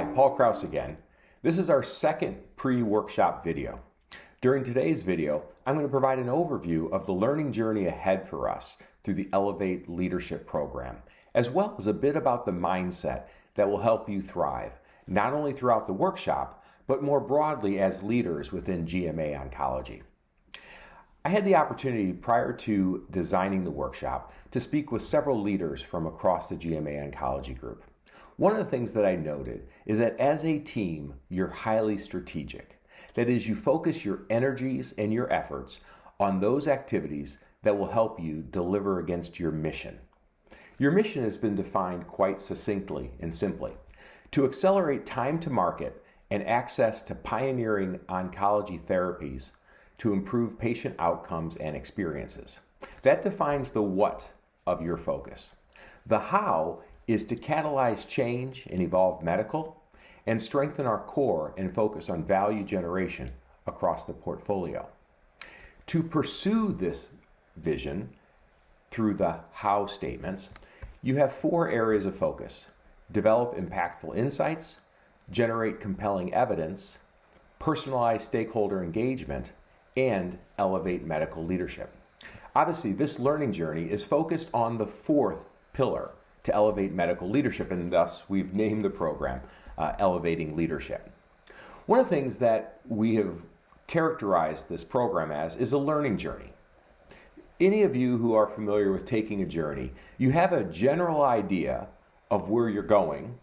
Hi, Paul Krause again. This is our second pre-workshop video. During today's video, I'm going to provide an overview of the learning journey ahead for us through the Elevate Leadership Program, as well as a bit about the mindset that will help you thrive, not only throughout the workshop, but more broadly as leaders within GMA Oncology. I had the opportunity prior to designing the workshop to speak with several leaders from across the GMA Oncology group. One of the things that I noted is that as a team, you're highly strategic. That is, you focus your energies and your efforts on those activities that will help you deliver against your mission. Your mission has been defined quite succinctly and simply: to accelerate time to market and access to pioneering oncology therapies to improve patient outcomes and experiences. That defines the what of your focus. The how is to catalyze change and evolve medical and strengthen our core and focus on value generation across the portfolio. To pursue this vision through the how statements, you have 4 areas of focus: develop impactful insights, generate compelling evidence, personalize stakeholder engagement, and elevate medical leadership. Obviously, this learning journey is focused on the 4th pillar to elevate medical leadership, and thus we've named the program Elevating Leadership. One of the things that we have characterized this program as is a learning journey. Any of you who are familiar with taking a journey, you have a general idea of where you're going.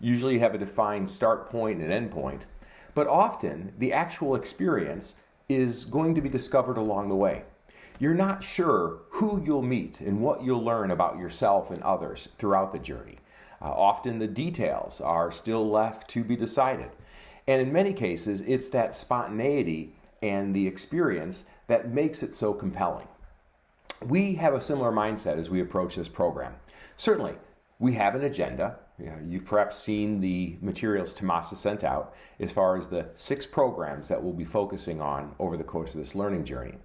Usually you have a defined start point and end point, but often the actual experience is going to be discovered along the way. You're not sure who you'll meet and what you'll learn about yourself and others throughout the journey. Often the details are still left to be decided. And in many cases, it's that spontaneity and the experience that makes it so compelling. We have a similar mindset as we approach this program. Certainly, we have an agenda. You've perhaps seen the materials Tomasa sent out as far as the 6 programs that we'll be focusing on over the course of this learning journey.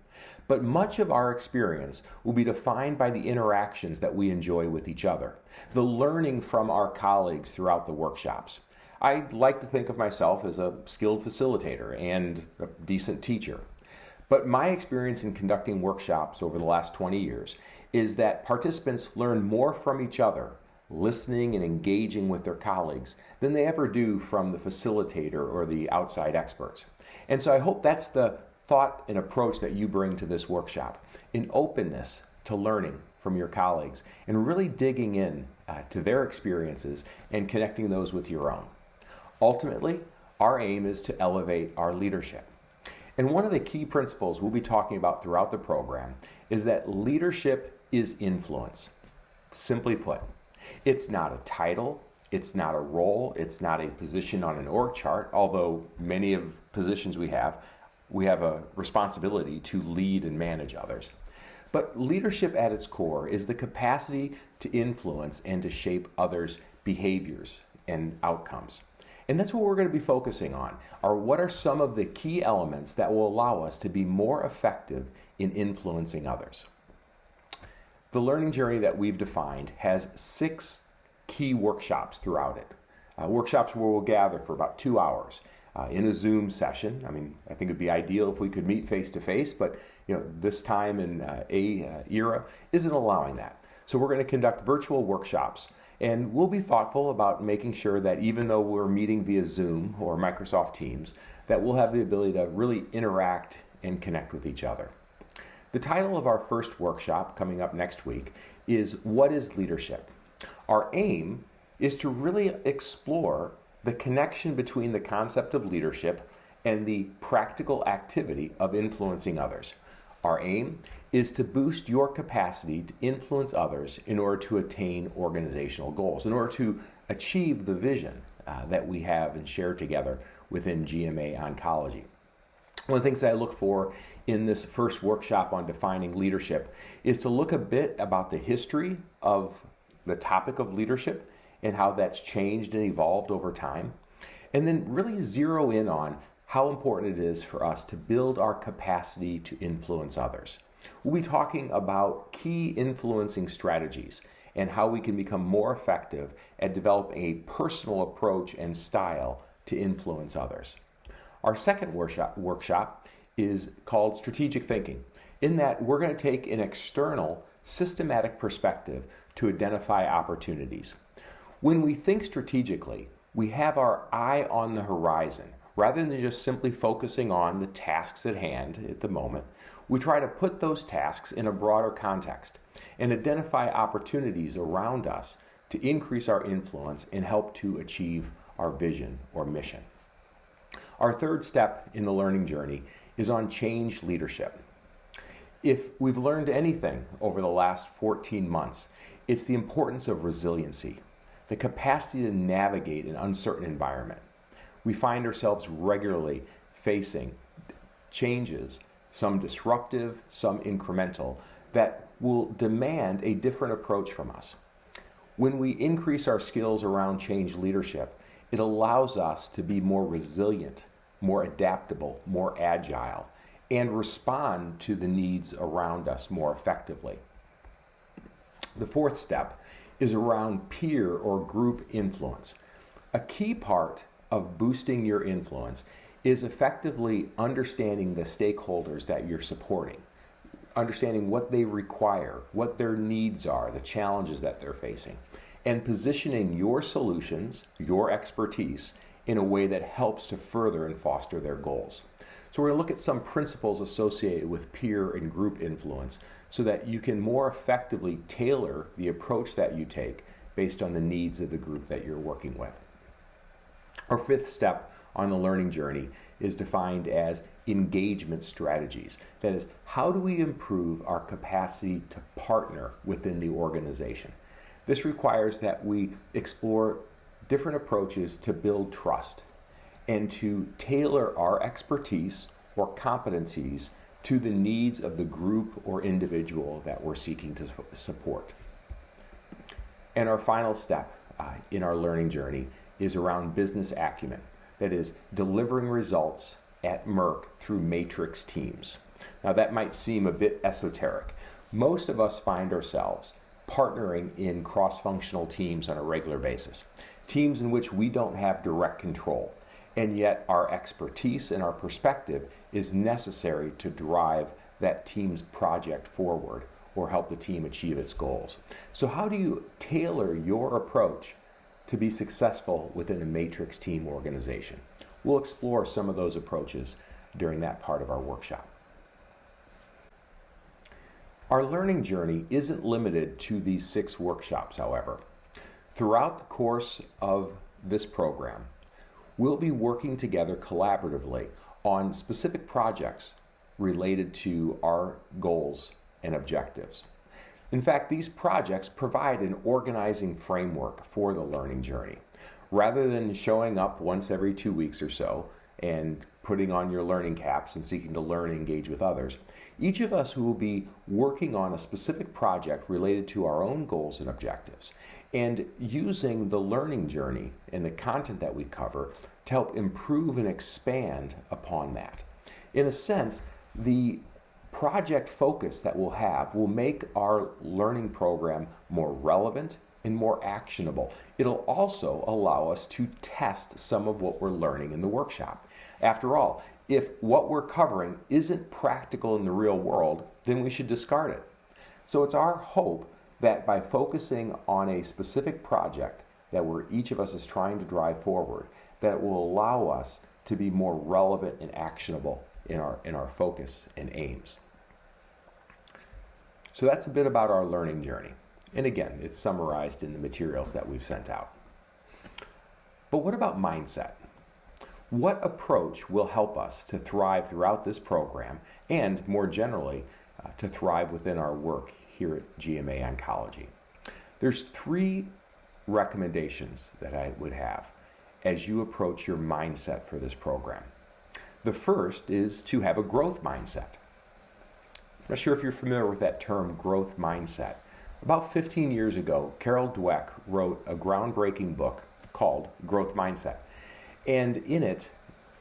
But much of our experience will be defined by the interactions that we enjoy with each other, the learning from our colleagues throughout the workshops. I like to think of myself as a skilled facilitator and a decent teacher. But my experience in conducting workshops over the last 20 years is that participants learn more from each other, listening and engaging with their colleagues, than they ever do from the facilitator or the outside experts. And so I hope that's the thought and approach that you bring to this workshop, an openness to learning from your colleagues and really digging in to their experiences and connecting those with your own. Ultimately, our aim is to elevate our leadership. And one of the key principles we'll be talking about throughout the program is that leadership is influence. Simply put, it's not a title, it's not a role, it's not a position on an org chart, although many of positions we have a responsibility to lead and manage others. But leadership at its core is the capacity to influence and to shape others' behaviors and outcomes. And that's what we're going to be focusing on, are what are some of the key elements that will allow us to be more effective in influencing others. The learning journey that we've defined has 6 key workshops throughout it. Workshops where we'll gather for about 2 hours in a Zoom session. I mean, I think it'd be ideal if we could meet face to face, but this time and era isn't allowing that. So we're going to conduct virtual workshops, and we'll be thoughtful about making sure that even though we're meeting via Zoom or Microsoft Teams, that we'll have the ability to really interact and connect with each other. The title of our first workshop coming up next week is What is Leadership? Our aim is to really explore the connection between the concept of leadership and the practical activity of influencing others. Our aim is to boost your capacity to influence others in order to attain organizational goals, in order to achieve the vision that we have and share together within GMA Oncology. One of the things that I look for in this first workshop on defining leadership is to look a bit about the history of the topic of leadership and how that's changed and evolved over time, and then really zero in on how important it is for us to build our capacity to influence others. We'll be talking about key influencing strategies and how we can become more effective at developing a personal approach and style to influence others. Our second workshop is called Strategic Thinking, in that we're going to take an external, systematic perspective to identify opportunities. When we think strategically, we have our eye on the horizon. Rather than just simply focusing on the tasks at hand at the moment, we try to put those tasks in a broader context and identify opportunities around us to increase our influence and help to achieve our vision or mission. Our third step in the learning journey is on change leadership. If we've learned anything over the last 14 months, it's the importance of resiliency, the capacity to navigate an uncertain environment. We find ourselves regularly facing changes, some disruptive, some incremental, that will demand a different approach from us. When we increase our skills around change leadership, it allows us to be more resilient, more adaptable, more agile, and respond to the needs around us more effectively. The fourth step is around peer or group influence. A key part of boosting your influence is effectively understanding the stakeholders that you're supporting, understanding what they require, what their needs are, the challenges that they're facing, and positioning your solutions, your expertise, in a way that helps to further and foster their goals. So we're going to look at some principles associated with peer and group influence so that you can more effectively tailor the approach that you take based on the needs of the group that you're working with. Our fifth step on the learning journey is defined as engagement strategies. That is, how do we improve our capacity to partner within the organization? This requires that we explore different approaches to build trust and to tailor our expertise or competencies to the needs of the group or individual that we're seeking to support. And our final step in our learning journey is around business acumen. That is, delivering results at Merck through matrix teams. Now that might seem a bit esoteric. Most of us find ourselves partnering in cross-functional teams on a regular basis. Teams in which we don't have direct control, and yet our expertise and our perspective is necessary to drive that team's project forward or help the team achieve its goals. So how do you tailor your approach to be successful within a matrix team organization? We'll explore some of those approaches during that part of our workshop. Our learning journey isn't limited to these 6 workshops, however. Throughout the course of this program, we'll be working together collaboratively on specific projects related to our goals and objectives. In fact, these projects provide an organizing framework for the learning journey. Rather than showing up once every 2 weeks or so and putting on your learning caps and seeking to learn and engage with others, each of us will be working on a specific project related to our own goals and objectives, and using the learning journey and the content that we cover to help improve and expand upon that. In a sense, the project focus that we'll have will make our learning program more relevant and more actionable. It'll also allow us to test some of what we're learning in the workshop. After all, if what we're covering isn't practical in the real world, then we should discard it. So it's our hope that by focusing on a specific project that each of us is trying to drive forward, that will allow us to be more relevant and actionable in our focus and aims. So that's a bit about our learning journey. And again, it's summarized in the materials that we've sent out. But what about mindset? What approach will help us to thrive throughout this program and more generally to thrive within our work here at GMA Oncology? There's 3 recommendations that I would have as you approach your mindset for this program. The first is to have a growth mindset. I'm not sure if you're familiar with that term, growth mindset. About 15 years ago, Carol Dweck wrote a groundbreaking book called Growth Mindset. And in it,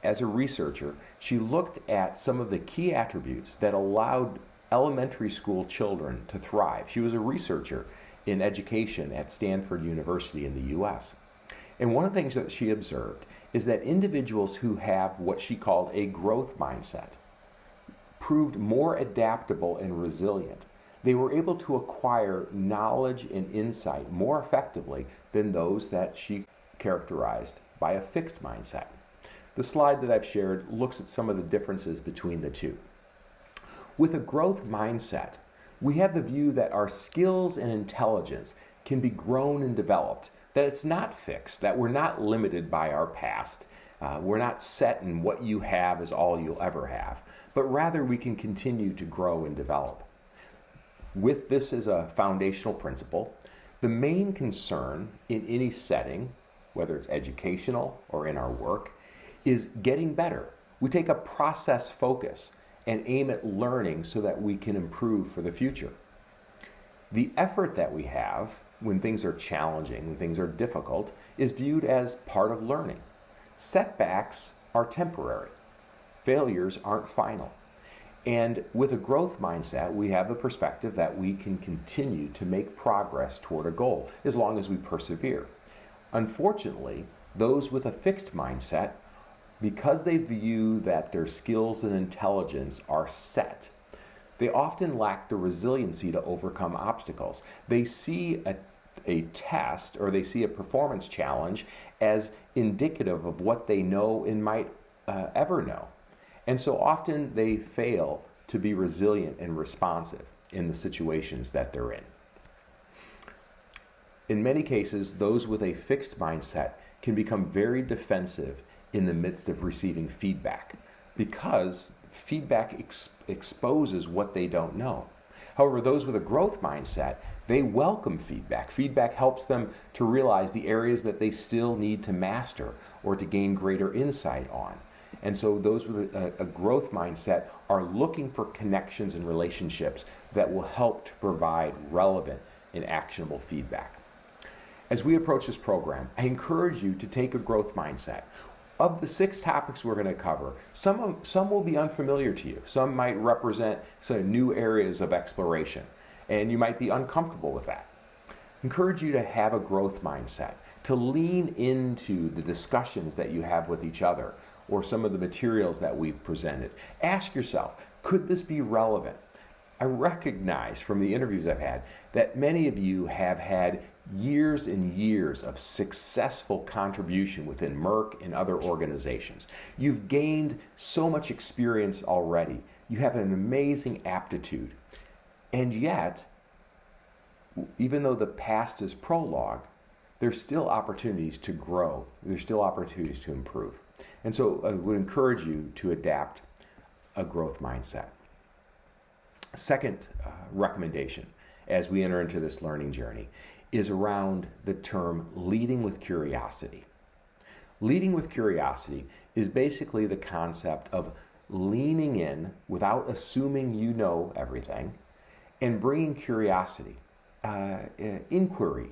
as a researcher, she looked at some of the key attributes that allowed elementary school children to thrive. She was a researcher in education at Stanford University in the US. And one of the things that she observed is that individuals who have what she called a growth mindset proved more adaptable and resilient. They were able to acquire knowledge and insight more effectively than those that she characterized by a fixed mindset. The slide that I've shared looks at some of the differences between the two. With a growth mindset, we have the view that our skills and intelligence can be grown and developed, that it's not fixed, that we're not limited by our past. We're not set in what you have is all you'll ever have, but rather we can continue to grow and develop. With this as a foundational principle, the main concern in any setting, whether it's educational or in our work, is getting better. We take a process focus and aim at learning so that we can improve for the future. The effort that we have when things are challenging, when things are difficult, is viewed as part of learning. Setbacks are temporary. Failures aren't final. And with a growth mindset, we have the perspective that we can continue to make progress toward a goal as long as we persevere. Unfortunately, those with a fixed mindset, because they view that their skills and intelligence are set, they often lack the resiliency to overcome obstacles. They see a test or they see a performance challenge as indicative of what they know and might ever know. And so often they fail to be resilient and responsive in the situations that they're in. In many cases, those with a fixed mindset can become very defensive in the midst of receiving feedback because feedback exposes what they don't know. However, those with a growth mindset, they welcome feedback. Feedback helps them to realize the areas that they still need to master or to gain greater insight on. And so those with a growth mindset are looking for connections and relationships that will help to provide relevant and actionable feedback. As we approach this program, I encourage you to take a growth mindset. Of the 6 topics we're going to cover, some will be unfamiliar to you. Some might represent some new areas of exploration, and you might be uncomfortable with that. I encourage you to have a growth mindset, to lean into the discussions that you have with each other or some of the materials that we've presented. Ask yourself, could this be relevant? I recognize from the interviews I've had that many of you have had years and years of successful contribution within Merck and other organizations. You've gained so much experience already. You have an amazing aptitude. And yet, even though the past is prologue, there's still opportunities to grow. There's still opportunities to improve. And so I would encourage you to adapt a growth mindset. Second recommendation as we enter into this learning journey is around the term leading with curiosity. Leading with curiosity is basically the concept of leaning in without assuming you know everything and bringing curiosity, inquiry,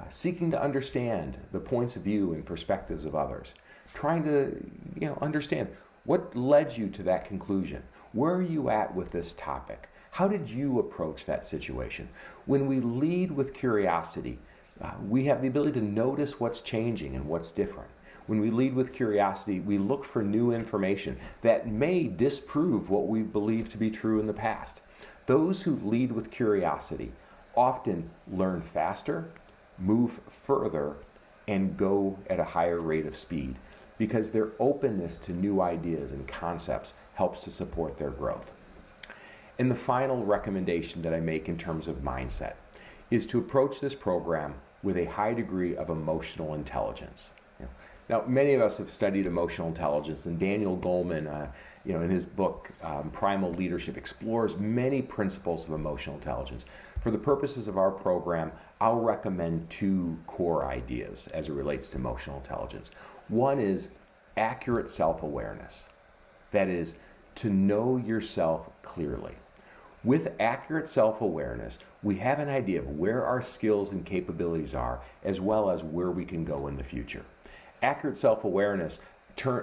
seeking to understand the points of view and perspectives of others, trying to understand what led you to that conclusion. Where are you at with this topic? How did you approach that situation? When we lead with curiosity, we have the ability to notice what's changing and what's different. When we lead with curiosity, we look for new information that may disprove what we believed to be true in the past. Those who lead with curiosity often learn faster, move further, and go at a higher rate of speed because their openness to new ideas and concepts helps to support their growth. And the final recommendation that I make in terms of mindset is to approach this program with a high degree of emotional intelligence. Now, many of us have studied emotional intelligence, and Daniel Goleman, in his book, Primal Leadership, explores many principles of emotional intelligence. For the purposes of our program, I'll recommend 2 core ideas as it relates to emotional intelligence. One is accurate self-awareness. That is, to know yourself clearly. With accurate self-awareness, we have an idea of where our skills and capabilities are, as well as where we can go in the future. Accurate self-awareness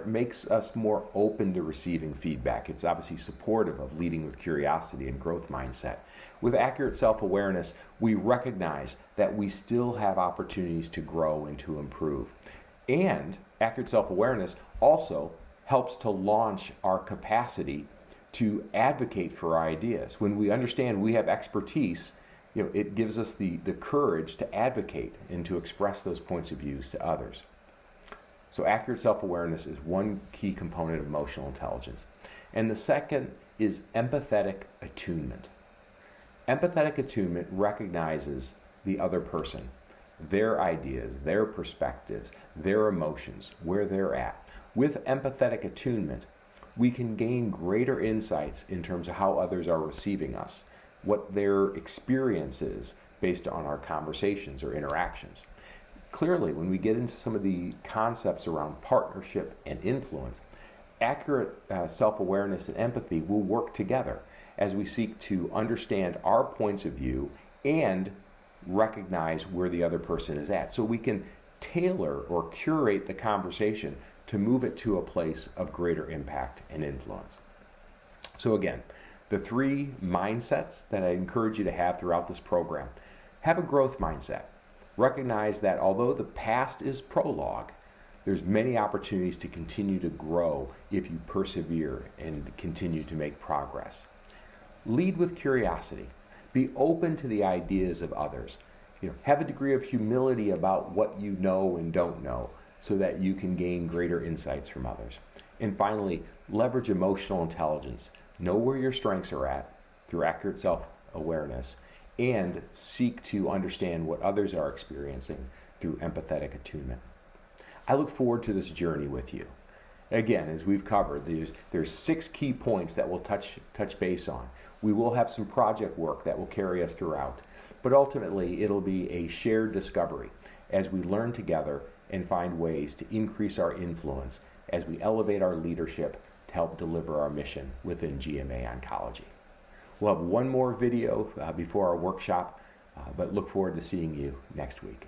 makes us more open to receiving feedback. It's obviously supportive of leading with curiosity and growth mindset. With accurate self-awareness, we recognize that we still have opportunities to grow and to improve. And accurate self-awareness also helps to launch our capacity to advocate for our ideas. When we understand we have expertise, it gives us the courage to advocate and to express those points of views to others. So accurate self-awareness is one key component of emotional intelligence. And the second is empathetic attunement. Empathetic attunement recognizes the other person, their ideas, their perspectives, their emotions, where they're at. With empathetic attunement, we can gain greater insights in terms of how others are receiving us, what their experience is based on our conversations or interactions. Clearly, when we get into some of the concepts around partnership and influence, accurate self-awareness and empathy will work together as we seek to understand our points of view and recognize where the other person is at. So we can tailor or curate the conversation to move it to a place of greater impact and influence. So again, the three mindsets that I encourage you to have throughout this program. Have a growth mindset. Recognize that although the past is prologue, there's many opportunities to continue to grow if you persevere and continue to make progress. Lead with curiosity. Be open to the ideas of others. Have a degree of humility about what you know and don't know so that you can gain greater insights from others. And finally, leverage emotional intelligence. Know where your strengths are at through accurate self-awareness and seek to understand what others are experiencing through empathetic attunement. I look forward to this journey with you. Again, as we've covered, there's 6 key points that we'll touch base on. We will have some project work that will carry us throughout, but ultimately it'll be a shared discovery as we learn together and find ways to increase our influence as we elevate our leadership to help deliver our mission within GMA Oncology. We'll have one more video before our workshop, but look forward to seeing you next week.